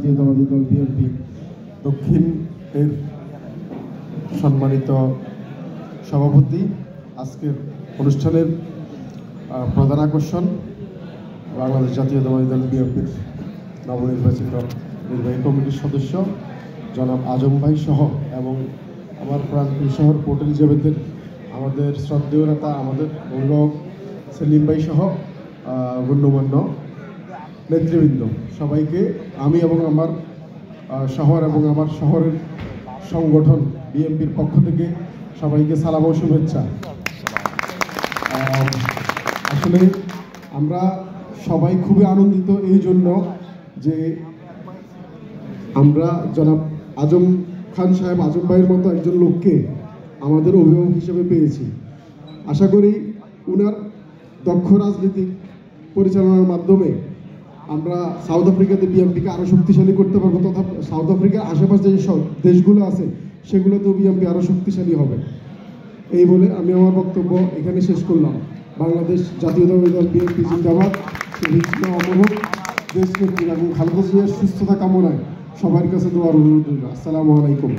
জাতীয়তাবাদী দল বিএনপি দক্ষিণ এর সম্মানিত সভাপতি, আজকের অনুষ্ঠানের প্রধান আকর্ষণ বাংলাদেশ জাতীয়তাবাদী দল বিএনপির নবনির্বাচিত নির্বাহী কমিটির সদস্য জনাব আজম ভাই সহ এবং আমার প্রাণপ্রিয় শহর পোর্ট এলিজাবেথের আমাদের শ্রদ্ধেয় নেতা আমাদের গৌরব সেলিম ভাই সহ গণ্যমান্য নেতৃবৃন্দ সবাইকে আমি এবং আমার শহর এবং আমার শহরের সংগঠন বিএনপির পক্ষ থেকে সবাইকে সালাম ও শুভেচ্ছা। আসলে আমরা সবাই খুবই আনন্দিত এই জন্য যে আমরা জনাব আজম খান সাহেব আজম ভাইয়ের মতো একজন লোককে আমাদের অভিভাবক হিসেবে পেয়েছি। আশা করি উনার দক্ষ রাজনীতিক পরিচালনার মাধ্যমে আমরা সাউথ আফ্রিকাতে বিএনপিকে আরও শক্তিশালী করতে পারবো, তথা সাউথ আফ্রিকার আশেপাশে যে সব দেশগুলো আছে সেগুলোতেও বিএনপি আরও শক্তিশালী হবে। এই বলে আমি আমার বক্তব্য এখানে শেষ করলাম। বাংলাদেশ জাতীয়তাবাদী দল বিএনপি জিন্দাবাদ। অমর হোক দেশ নেত্রী এবং খালেদা জিয়ার সুস্থতা কামনায় সবার কাছে দোয়ার অনুরোধ রইল। আসসালামু আলাইকুম।